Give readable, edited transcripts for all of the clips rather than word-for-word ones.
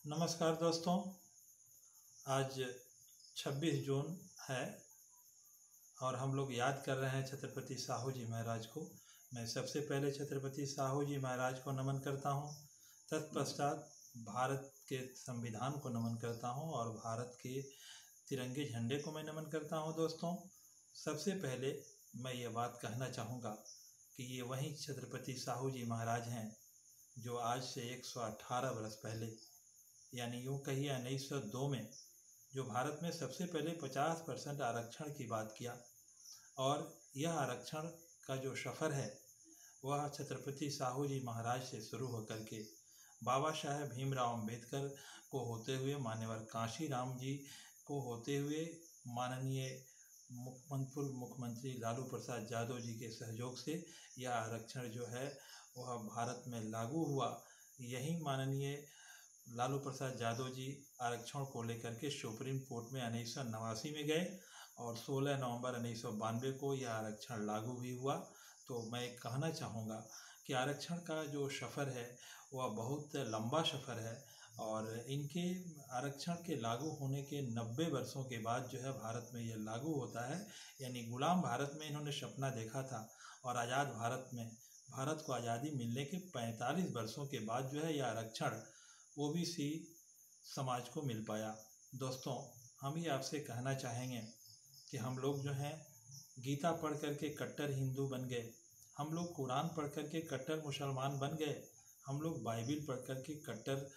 नमस्कार दोस्तों। आज 26 जून है और हम लोग याद कर रहे हैं छत्रपति साहू जी महाराज को। मैं सबसे पहले छत्रपति साहू जी महाराज को नमन करता हूँ। तत्पश्चात भारत के संविधान को नमन करता हूँ और भारत के तिरंगे झंडे को मैं नमन करता हूँ। दोस्तों, सबसे पहले मैं ये बात कहना चाहूँगा कि ये वही छत्रपति साहू जी महाराज हैं जो आज से 118 वर्ष पहले, यानी यूँ कहिए 1902 में, जो भारत में सबसे पहले 50% आरक्षण की बात किया। और यह आरक्षण का जो सफ़र है वह छत्रपति साहू जी महाराज से शुरू होकर के बाबा साहेब भीमराव अम्बेडकर को होते हुए, मान्यवर कांशीराम जी को होते हुए, माननीय मुख्यमंत्री लालू प्रसाद यादव जी के सहयोग से यह आरक्षण जो है वह भारत में लागू हुआ। यही माननीय लालू प्रसाद यादव जी आरक्षण को लेकर के सुप्रीम कोर्ट में 1989 में गए और 16 नवंबर 1992 को यह आरक्षण लागू भी हुआ। तो मैं कहना चाहूँगा कि आरक्षण का जो सफ़र है वह बहुत लंबा सफ़र है और इनके आरक्षण के लागू होने के 90 वर्षों के बाद जो है भारत में यह लागू होता है। यानी गुलाम भारत में इन्होंने सपना देखा था और आज़ाद भारत में भारत को आज़ादी मिलने के 45 वर्षों के बाद जो है यह आरक्षण ओबीसी समाज को मिल पाया। दोस्तों, हम ये आपसे कहना चाहेंगे कि हम लोग जो हैं गीता पढ़ करके कट्टर हिंदू बन गए, हम लोग कुरान पढ़ करके कट्टर मुसलमान बन गए, हम लोग बाइबिल पढ़ करके कट्टर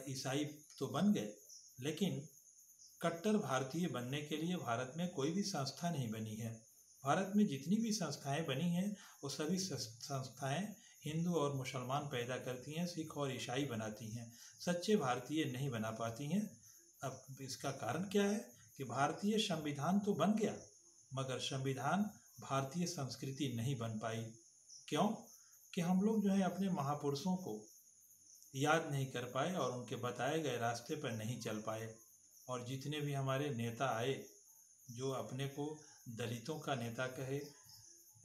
ईसाई तो बन गए, लेकिन कट्टर भारतीय बनने के लिए भारत में कोई भी संस्था नहीं बनी है। भारत में जितनी भी संस्थाएं बनी हैं वो सभी संस्थाएं हिंदू और मुसलमान पैदा करती हैं, सिख और ईसाई बनाती हैं, सच्चे भारतीय नहीं बना पाती हैं। अब इसका कारण क्या है कि भारतीय संविधान तो बन गया मगर संविधान भारतीय संस्कृति नहीं बन पाई। क्यों? कि हम लोग जो है अपने महापुरुषों को याद नहीं कर पाए और उनके बताए गए रास्ते पर नहीं चल पाए। और जितने भी हमारे नेता आए जो अपने को दलितों का नेता कहे,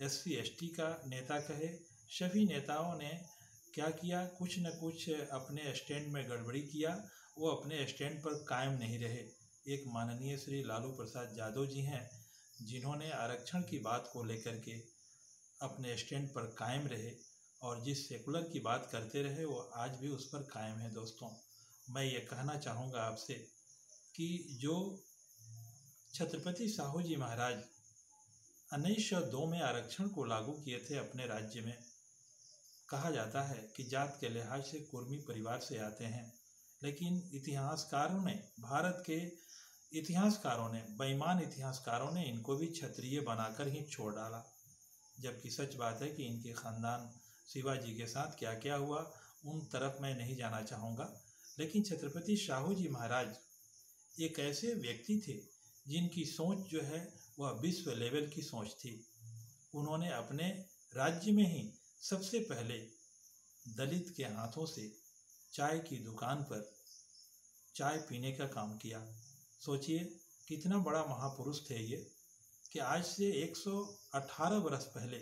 SC ST का नेता कहे, सभी नेताओं ने क्या किया, कुछ न कुछ अपने स्टैंड में गड़बड़ी किया। वो अपने स्टैंड पर कायम नहीं रहे। एक माननीय श्री लालू प्रसाद यादव जी हैं जिन्होंने आरक्षण की बात को लेकर के अपने स्टैंड पर कायम रहे और जिस सेकुलर की बात करते रहे वो आज भी उस पर कायम है। दोस्तों, मैं ये कहना चाहूँगा आपसे कि जो छत्रपति साहू जी महाराज 1902 में आरक्षण को लागू किए थे अपने राज्य में, कहा जाता है कि जात के लिहाज से कुर्मी परिवार से आते हैं, लेकिन इतिहासकारों ने, भारत के इतिहासकारों ने, बेईमान इतिहासकारों ने इनको भी क्षत्रिय बनाकर ही छोड़ डाला। जबकि सच बात है कि इनके ख़ानदान शिवाजी के साथ क्या क्या हुआ उन तरफ मैं नहीं जाना चाहूँगा। लेकिन छत्रपति साहू जी महाराज एक ऐसे व्यक्ति थे जिनकी सोच जो है वह विश्व लेवल की सोच थी। उन्होंने अपने राज्य में ही सबसे पहले दलित के हाथों से चाय की दुकान पर चाय पीने का काम किया। सोचिए कितना बड़ा महापुरुष थे ये कि आज से 118 वर्ष पहले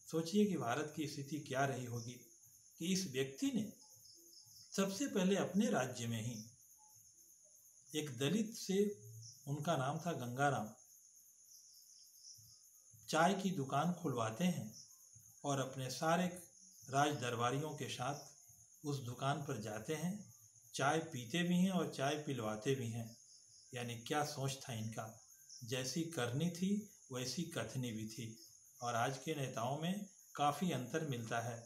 सोचिए कि भारत की स्थिति क्या रही होगी कि इस व्यक्ति ने सबसे पहले अपने राज्य में ही एक दलित से, उनका नाम था गंगाराम, चाय की दुकान खुलवाते हैं और अपने सारे राज दरबारियों के साथ उस दुकान पर जाते हैं, चाय पीते भी हैं और चाय पिलवाते भी हैं। यानी क्या सोच था इनका। जैसी करनी थी वैसी कथनी भी थी। और आज के नेताओं में काफ़ी अंतर मिलता है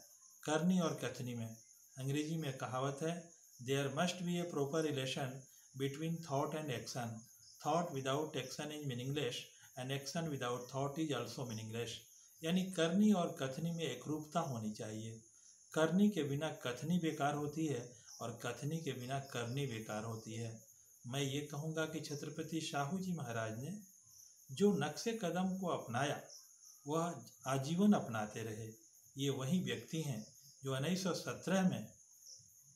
करनी और कथनी में। अंग्रेजी में कहावत है, there must be a proper relation between thought and action. Thought without action is meaningless and action without thought is also meaningless. यानी करनी और कथनी में एकरूपता होनी चाहिए। करनी के बिना कथनी बेकार होती है और कथनी के बिना करनी बेकार होती है। मैं ये कहूँगा कि छत्रपति साहू जी महाराज ने जो नक्शे कदम को अपनाया वह आजीवन अपनाते रहे। ये वही व्यक्ति हैं जो 1917 में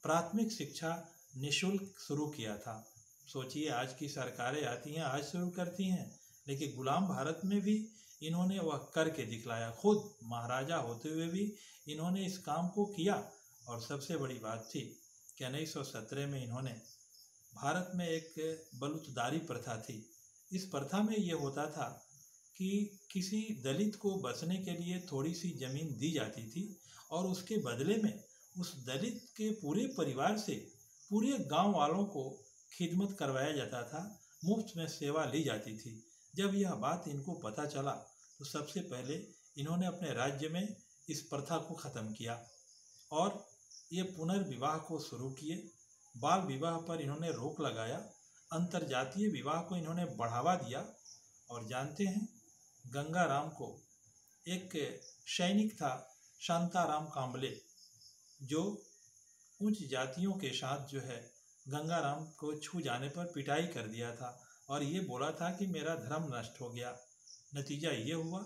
प्राथमिक शिक्षा निःशुल्क शुरू किया था। सोचिए आज की सरकारें आती हैं, आज शुरू करती हैं, लेकिन गुलाम भारत में भी इन्होंने वह करके दिखलाया। खुद महाराजा होते हुए भी इन्होंने इस काम को किया। और सबसे बड़ी बात थी कि 1917 में इन्होंने भारत में एक बलूतदारी प्रथा थी। इस प्रथा में ये होता था कि किसी दलित को बसने के लिए थोड़ी सी ज़मीन दी जाती थी और उसके बदले में उस दलित के पूरे परिवार से पूरे गांव वालों को खिदमत करवाया जाता था, मुफ्त में सेवा ली जाती थी। जब यह बात इनको पता चला तो सबसे पहले इन्होंने अपने राज्य में इस प्रथा को ख़त्म किया और ये पुनर्विवाह को शुरू किए। बाल विवाह पर इन्होंने रोक लगाया, अंतर्जातीय विवाह को इन्होंने बढ़ावा दिया। और जानते हैं, गंगाराम को एक सैनिक था, शांताराम कांबले, जो उच्च जातियों के साथ जो है गंगाराम को छू जाने पर पिटाई कर दिया था और ये बोला था कि मेरा धर्म नष्ट हो गया। नतीजा ये हुआ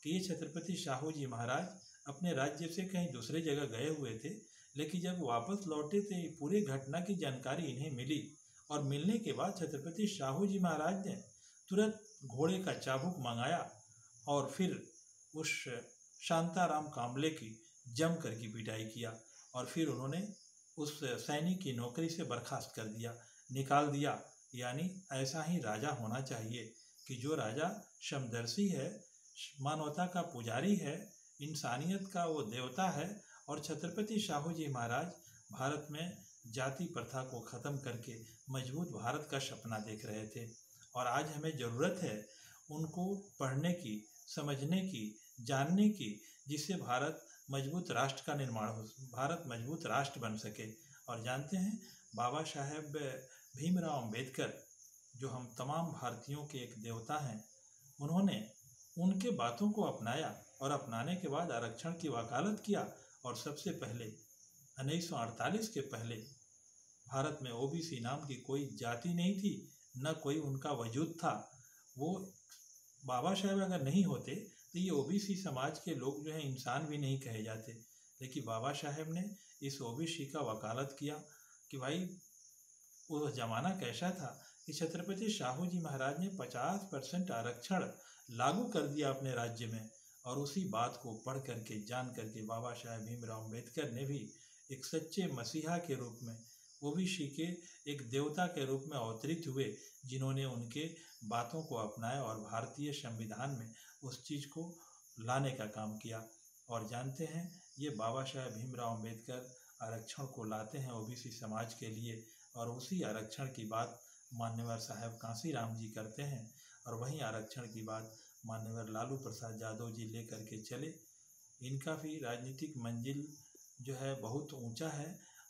कि ये छत्रपति साहू जी महाराज अपने राज्य से कहीं दूसरे जगह गए हुए थे, लेकिन जब वापस लौटे तो पूरी घटना की जानकारी इन्हें मिली और मिलने के बाद छत्रपति साहू जी महाराज ने तुरंत घोड़े का चाबुक मंगाया और फिर उस शांताराम कांबले की जम कर की पिटाई किया और फिर उन्होंने उस सैनिक की नौकरी से बर्खास्त कर दिया, निकाल दिया। यानी ऐसा ही राजा होना चाहिए कि जो राजा समदर्शी है, मानवता का पुजारी है, इंसानियत का वो देवता है। और छत्रपति साहू जी महाराज भारत में जाति प्रथा को ख़त्म करके मजबूत भारत का सपना देख रहे थे और आज हमें ज़रूरत है उनको पढ़ने की, समझने की, जानने की, जिससे भारत मजबूत राष्ट्र का निर्माण हो, भारत मजबूत राष्ट्र बन सके। और जानते हैं, बाबा साहेब भीमराव अंबेडकर, जो हम तमाम भारतीयों के एक देवता हैं, उन्होंने उनके बातों को अपनाया और अपनाने के बाद आरक्षण की वकालत किया और सबसे पहले 1948 के पहले भारत में ओबीसी नाम की कोई जाति नहीं थी, न कोई उनका वजूद था। वो बाबा साहेब अगर नहीं होते तो ये ओबीसी समाज के लोग जो हैं इंसान भी नहीं कहे जाते, लेकिन बाबा साहेब ने इस ओबीसी का वकालत किया कि भाई वो ज़माना कैसा था कि छत्रपति साहू जी महाराज ने 50% आरक्षण लागू कर दिया अपने राज्य में और उसी बात को पढ़ करके, जान करके बाबा साहेब भीमराव अंबेडकर ने भी एक सच्चे मसीहा के रूप में, ओबीसी के एक देवता के रूप में अवतरित हुए, जिन्होंने उनके बातों को अपनाया और भारतीय संविधान में उस चीज़ को लाने का काम किया। और जानते हैं, ये बाबा साहेब भीमराव अंबेडकर आरक्षण को लाते हैं ओबीसी समाज के लिए और उसी आरक्षण की बात मान्यवर साहब कांसीराम जी करते हैं और वहीं आरक्षण की बात मान्यवर लालू प्रसाद यादव जी लेकर के चले। इनका भी राजनीतिक मंजिल जो है बहुत ऊंचा है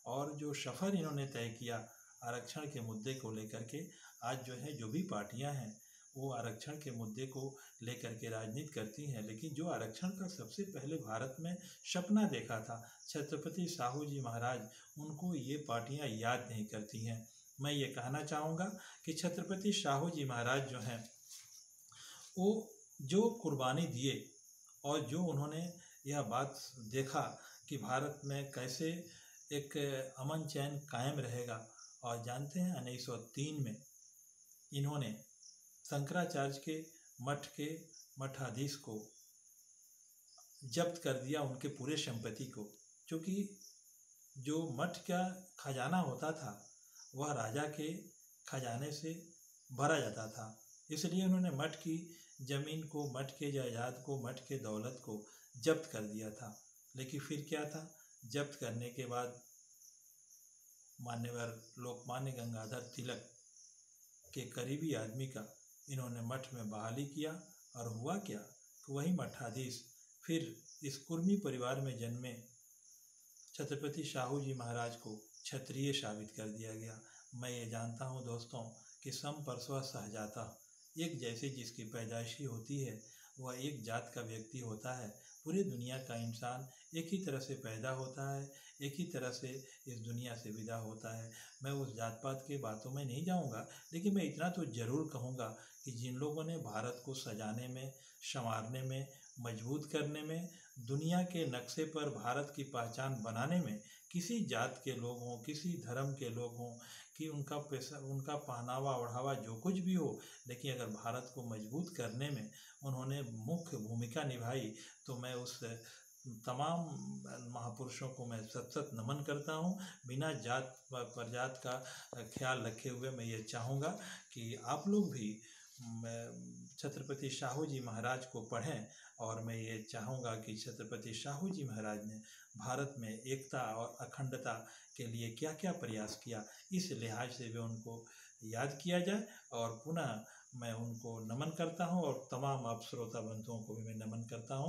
और जो सफ़र इन्होंने तय किया आरक्षण के मुद्दे को लेकर के, आज जो है जो भी पार्टियां हैं वो आरक्षण के मुद्दे को लेकर के राजनीति करती हैं, लेकिन जो आरक्षण का सबसे पहले भारत में सपना देखा था छत्रपति साहू जी महाराज, उनको ये पार्टियां याद नहीं करती हैं। मैं ये कहना चाहूँगा कि छत्रपति साहू जी महाराज जो हैं वो जो कुर्बानी दिए और जो उन्होंने यह बात देखा कि भारत में कैसे एक अमन चैन कायम रहेगा। और जानते हैं 1903 में इन्होंने शंकराचार्य के मठाधीश को जब्त कर दिया, उनके पूरे संपत्ति को, क्योंकि जो मठ का खजाना होता था वह राजा के खजाने से भरा जाता था, इसलिए उन्होंने मठ की ज़मीन को, मठ के जायदाद को, मठ के दौलत को जब्त कर दिया था। लेकिन फिर क्या था, जब्त करने के बाद मान्यवर लोकमान्य गंगाधर तिलक के करीबी आदमी का इन्होंने मठ में बहाली किया और हुआ क्या कि वही मठाधीश फिर इस कुर्मी परिवार में जन्मे छत्रपति साहू जी महाराज को क्षत्रिय साबित कर दिया गया। मैं ये जानता हूँ दोस्तों कि सम परस्वा सहजाता, एक जैसे जिसकी पैदाइशी होती है वह एक जात का व्यक्ति होता है। पूरी दुनिया का इंसान एक ही तरह से पैदा होता है, एक ही तरह से इस दुनिया से विदा होता है। मैं उस जात पात के बातों में नहीं जाऊंगा, लेकिन मैं इतना तो ज़रूर कहूँगा कि जिन लोगों ने भारत को सजाने में, संवारने में, मजबूत करने में, दुनिया के नक्शे पर भारत की पहचान बनाने में, किसी जात के लोग हों, किसी धर्म के लोग हों, कि उनका पैसा, उनका पहनावा ओढ़ावा जो कुछ भी हो, लेकिन अगर भारत को मजबूत करने में उन्होंने मुख्य भूमिका निभाई तो मैं उस तमाम महापुरुषों को मैं सत सत नमन करता हूँ। बिना जात प्रजात का ख्याल रखे हुए मैं ये चाहूँगा कि आप लोग भी छत्रपति साहू जी महाराज को पढ़ें। और मैं ये चाहूँगा कि छत्रपति साहू जी महाराज ने भारत में एकता और अखंडता के लिए क्या क्या प्रयास किया, इस लिहाज से भी उनको याद किया जाए। और पुनः मैं उनको नमन करता हूँ और तमाम आप श्रोता बंधुओं को भी मैं नमन करता हूँ।